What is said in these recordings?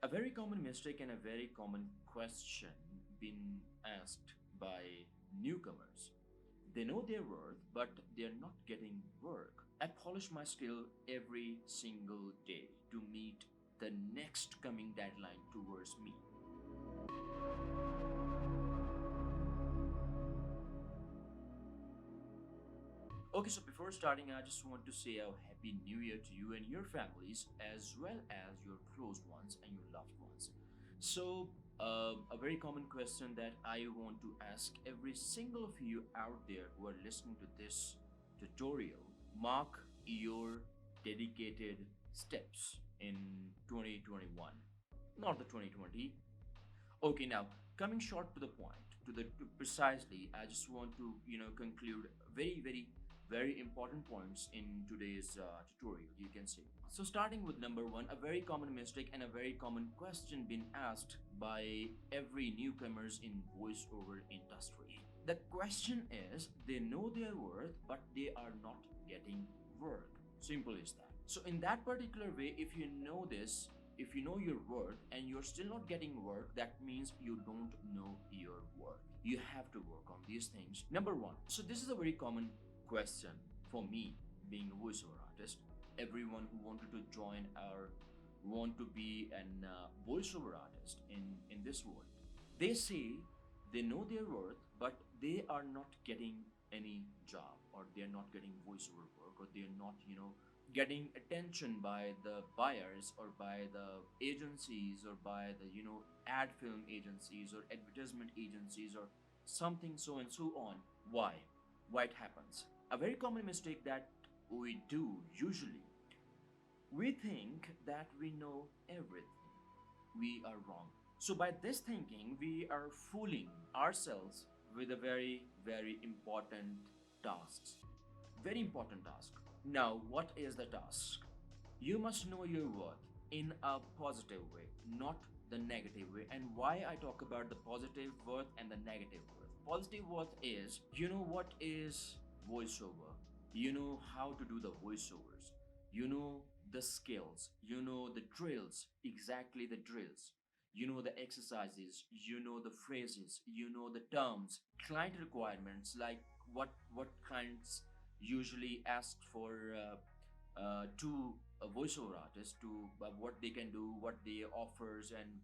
A very common mistake and a very common question been asked by newcomers. They know their worth, but they're not getting work. I polish my skill every single day to meet the next coming deadline towards me. Okay, so before starting, I just want to say a happy new year to you and your families, as well as your close ones and your loved ones. So, a very common question that I want to ask every single of you out there who are listening to this tutorial: mark your dedicated steps in 2021, not the 2020. Okay, now coming short to the point, to precisely, I just want to conclude very important points in today's tutorial. You can see. So starting with number one, a very common mistake and a very common question being asked by every newcomers in voiceover industry. The question is, they know their worth, but they are not getting work. Simple as that. So in that particular way, if you know this, if you know your worth and you're still not getting work, that means you don't know your worth. You have to work on these things. Number one, so this is a very common question for me, being a voiceover artist. Everyone who wanted to join or want to be an voiceover artist in this world, they say they know their worth, but they are not getting any job, or they are not getting voiceover work, or they are not getting attention by the buyers, or by the agencies, or by the ad film agencies or advertisement agencies, or something, so and so on. Why it happens? A very common mistake that we do usually, we think that we know everything. We are wrong. So by this thinking, we are fooling ourselves with a very important tasks. Very important task. Now, what is the task? You must know your worth in a positive way, not the negative way. And why I talk about the positive worth and the negative worth? Positive worth is, you know what is voiceover, you know how to do the voiceovers, you know the skills, you know the drills, exactly the drills, you know the exercises, you know the phrases, you know the terms, client requirements, like what clients usually ask for to a voiceover artist, to what they can do, what they offers, and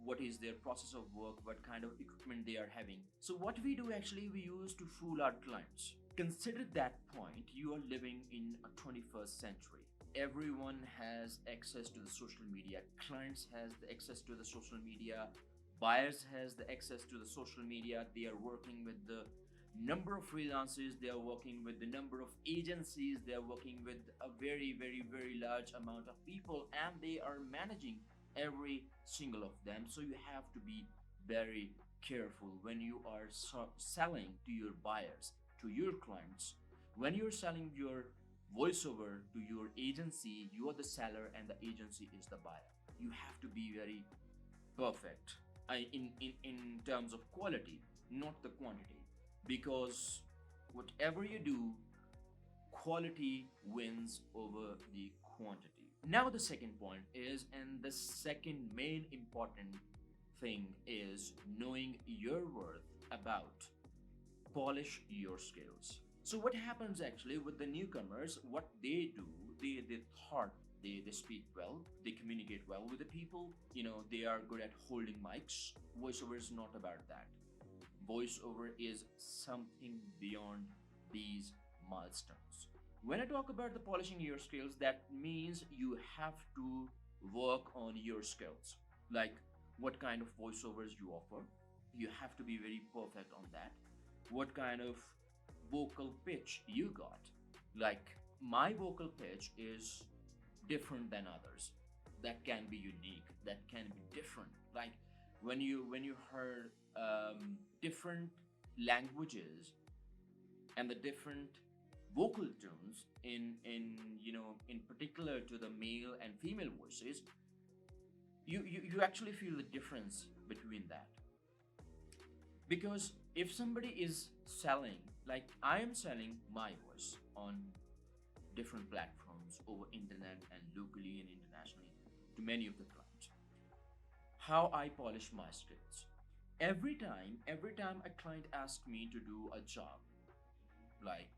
what is their process of work, what kind of equipment they are having. So what we do actually, we use to fool our clients. Consider that point, you are living in a 21st century. Everyone has access to the social media. Clients has the access to the social media. Buyers has the access to the social media. They are working with the number of freelancers, they are working with the number of agencies, they are working with a very large amount of people, and they are managing every single of them. So you have to be very careful when you are selling to your buyers, to your clients. When you're selling your voiceover to your agency, you are the seller and the agency is the buyer. You have to be very perfect in terms of quality, not the quantity, because whatever you do, quality wins over the quantity. Now the second point is, and the second main important thing is, knowing your worth, about polish your skills. So what happens actually with the newcomers, what they do, they thought they speak well, they communicate well with the people, they are good at holding mics. Voiceover is not about that. Voiceover is something beyond these milestones. When I talk about the polishing your skills, that means you have to work on your skills. Like what kind of voiceovers you offer, you have to be very perfect on that. What kind of vocal pitch you got. Like my vocal pitch is different than others. That can be unique. That can be different. Like when you heard different languages and the different vocal tones in particular to the male and female voices, you actually feel the difference between that. Because if somebody is selling, like I am selling my voice on different platforms over internet and locally and internationally to many of the clients. how I polish my skills. Every time a client asks me to do a job, like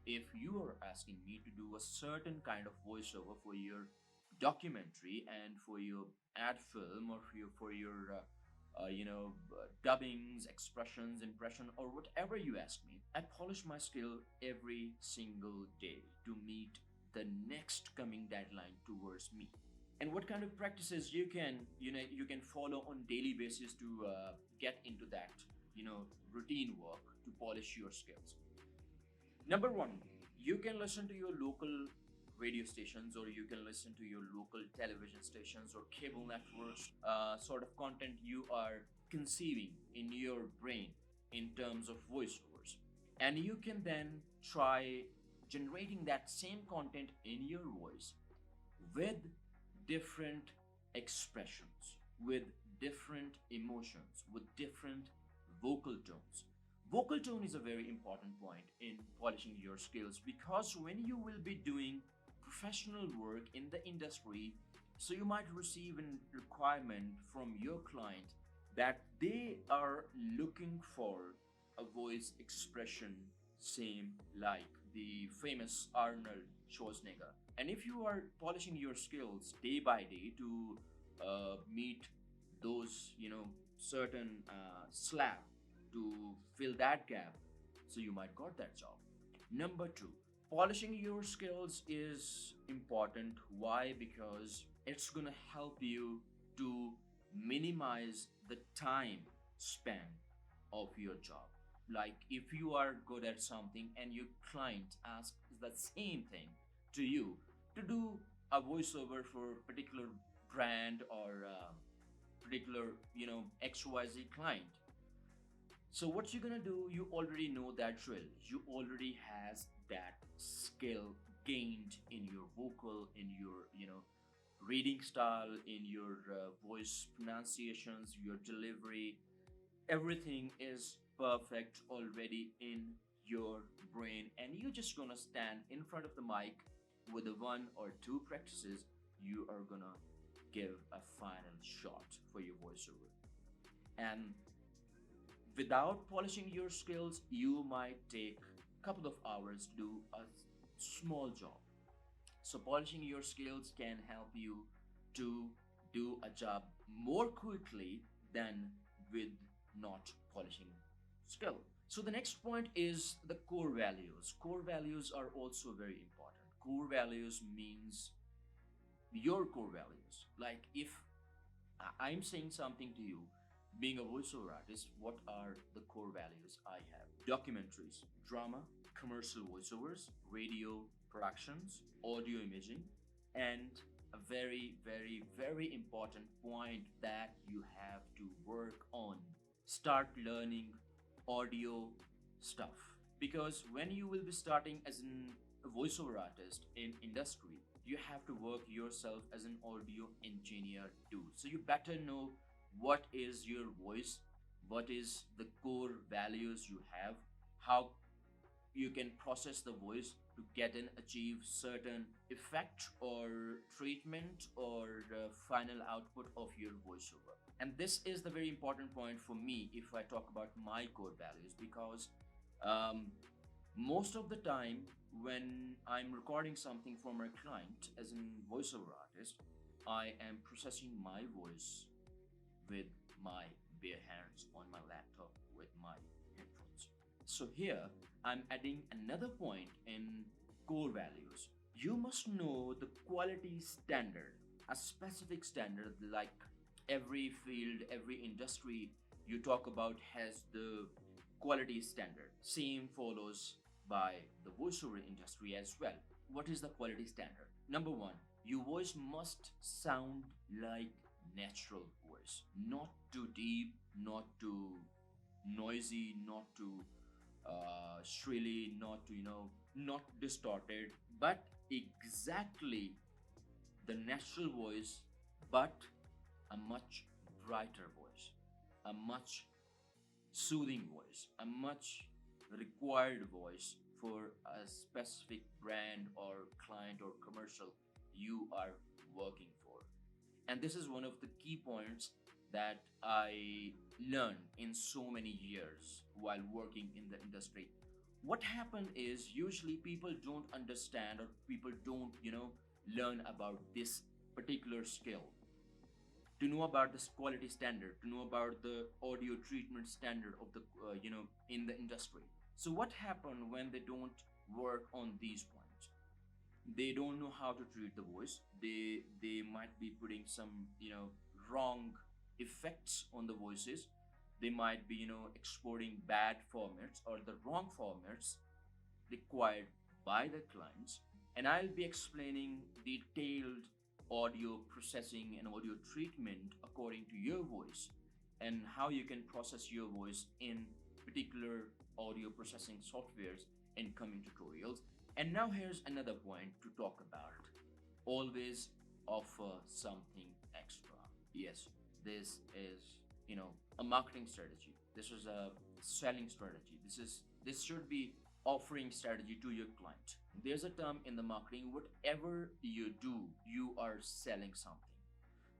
if you are asking me to do a certain kind of voiceover for your documentary and for your ad film or for your dubbings, expressions, impression, or whatever you ask me, I polish my skill every single day to meet the next coming deadline towards me. And what kind of practices you can follow on daily basis to get into that routine work to polish your skills. Number one, you can listen to your local radio stations, or you can listen to your local television stations or cable networks, sort of content you are conceiving in your brain in terms of voiceovers. And you can then try generating that same content in your voice with different expressions, with different emotions, with different vocal tones. Vocal tone is a very important point in polishing your skills, because when you will be doing professional work in the industry, so you might receive a requirement from your client that they are looking for a voice expression same like the famous Arnold Schwarzenegger. And if you are polishing your skills day by day to meet those, certain slab to fill that gap, so you might got that job. Number two, polishing your skills is important. Why? Because it's gonna help you to minimize the time span of your job. Like if you are good at something and your client asks the same thing to you to do a voiceover for a particular brand or particular XYZ client, so what you're gonna do, you already know that drill. You already has that skill gained in your vocal, in your reading style, in your voice pronunciations, your delivery. Everything is perfect already in your brain, and you're just gonna stand in front of the mic with the one or two practices. You are gonna give a final shot for your voiceover. And without polishing your skills, you might take a couple of hours to do a small job. So polishing your skills can help you to do a job more quickly than with not polishing skill. So the next point is the core values. Core values are also very important. Core values means your core values. Like if I'm saying something to you, being a voiceover artist, what are the core values I have? Documentaries, drama, commercial voiceovers, radio productions, audio imaging, and a very, very, very important point that you have to work on. Start learning audio stuff, because when you will be starting as a voiceover artist in industry, you have to work yourself as an audio engineer too. So you better know what is your voice, what is the core values you have, how you can process the voice to get and achieve certain effect or treatment or final output of your voiceover. And this is the very important point for me if I talk about my core values, because um, most of the time when I'm recording something for my client as a voiceover artist, I am processing my voice with my bare hands on my laptop with my headphones. So here I'm adding another point in core values. You must know the quality standard, a specific standard. Like every field, every industry you talk about has the quality standard. Same follows by the voiceover industry as well. What is the quality standard? Number one, your voice must sound like natural voice, not too deep, not too noisy, not too shrilly, not too not distorted, but exactly the natural voice, but a much brighter voice, a much soothing voice, a much required voice for a specific brand or client or commercial you are working for. And this is one of the key points that I learned in so many years while working in the industry. What happened is usually people don't understand, or people don't, learn about this particular skill, to know about this quality standard, to know about the audio treatment standard of the, in the industry. So what happened when they don't work on these points? They don't know how to treat the voice. They might be putting some, wrong effects on the voices. They might be, exporting bad formats or the wrong formats required by the clients. And I'll be explaining detailed audio processing and audio treatment according to your voice, and how you can process your voice in particular audio processing softwares in coming tutorials. And now here's another point to talk about. Always offer something extra. Yes, this is, a marketing strategy. This is a selling strategy. This should be offering strategy to your client. There's a term in the marketing: whatever you do, you are selling something.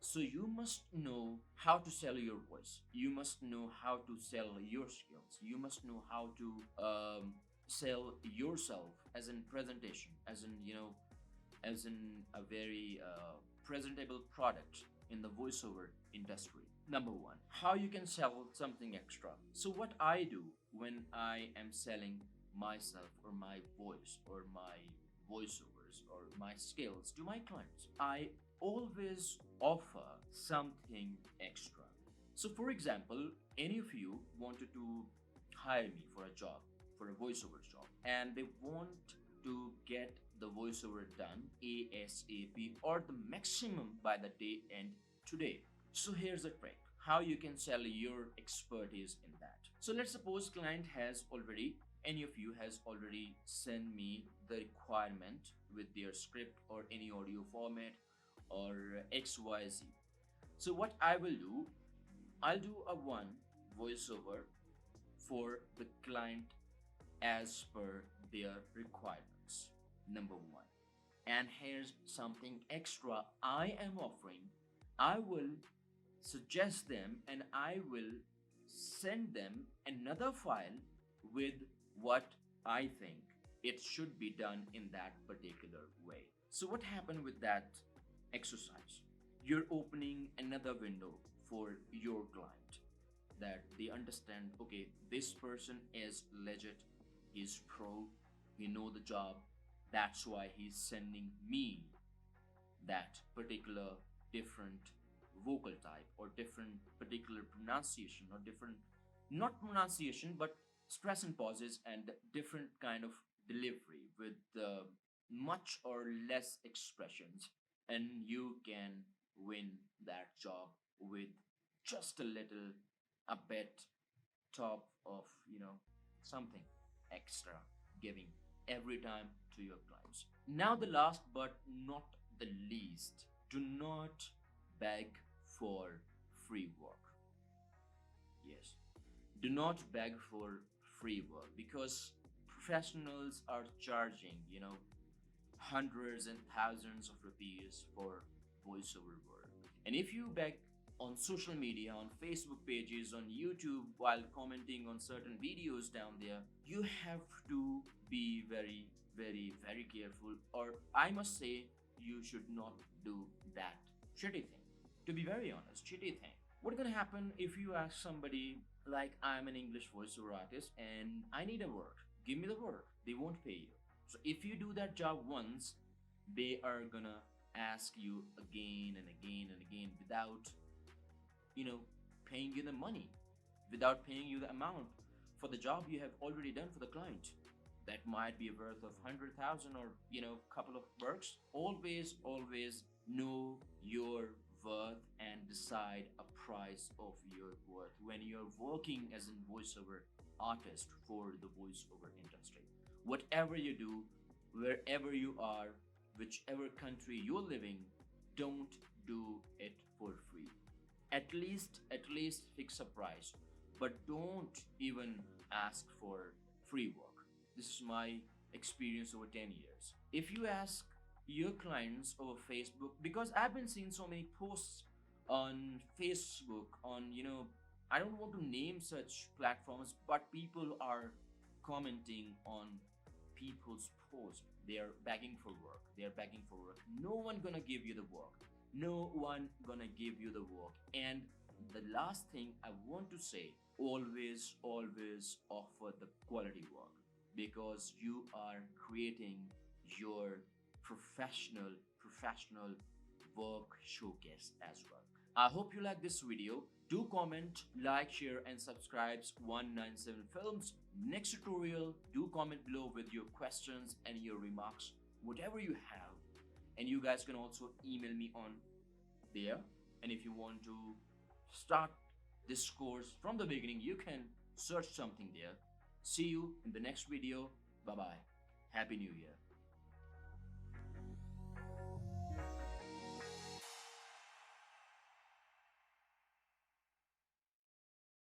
So you must know how to sell your voice. You must know how to sell your skills. You must know how to sell yourself as in presentation, as in, as in a very presentable product in the voiceover industry. Number one, how you can sell something extra. So what I do when I am selling myself or my voice or my voiceovers or my skills to my clients, I always offer something extra. So for example, any of you wanted to hire me for a job, for a voiceover job, and they want to get the voiceover done ASAP or the maximum by the day end today. So here's the trick: how you can sell your expertise in that. So let's suppose client has already, any of you has already sent me the requirement with their script or any audio format or XYZ. So what I will do, I'll do a one voiceover for the client as per their requirements. Number one. And here's something extra I am offering. I will suggest them and I will send them another file with what I think it should be done in that particular way. So what happened with that exercise? You're opening another window for your client, that they understand, okay, this person is legit, he's pro, he know the job, that's why he's sending me that particular different vocal type or different particular pronunciation or different, not pronunciation but stress and pauses and different kind of delivery with much or less expressions, and you can win that job with just a little, a bit top of, something extra giving every time to your clients. Now the last but not the least, do not beg for free work. Yes, do not beg for free work, because professionals are charging, hundreds and thousands of rupees for voiceover work. And if you beg on social media, on Facebook pages, on YouTube, while commenting on certain videos down there, you have to be very, very, very careful, or I must say, you should not do that shitty thing. To be very honest, shitty thing. What's gonna happen if you ask somebody, like, I'm an English voiceover artist and I need a work, give me the work, they won't pay you. So if you do that job once, they are gonna ask you again and again and again without, you know, paying you the money, without paying you the amount for the job you have already done for the client. That might be worth of 100,000 or, couple of works. Always, always know your worth and decide a price of your worth when you're working as a voiceover artist for the voiceover industry. Whatever you do, wherever you are, whichever country you're living, don't do it for free. At least fix a price, but don't even ask for free work. This is my experience over 10 years. If you ask your clients over Facebook, because I've been seeing so many posts on Facebook, on, I don't want to name such platforms, but people are commenting on people's posts. They are begging for work. They are begging for work. No one gonna give you the work. No one gonna give you the work. And the last thing I want to say, always, always offer the quality work, because you are creating your professional work showcase as well. I hope you like this video. Do comment, like, share, and subscribe 197 Films. Next tutorial, do comment below with your questions and your remarks, whatever you have. And you guys can also email me on there. And if you want to start this course from the beginning, you can search something there. See you in the next video. Bye bye. Happy New Year.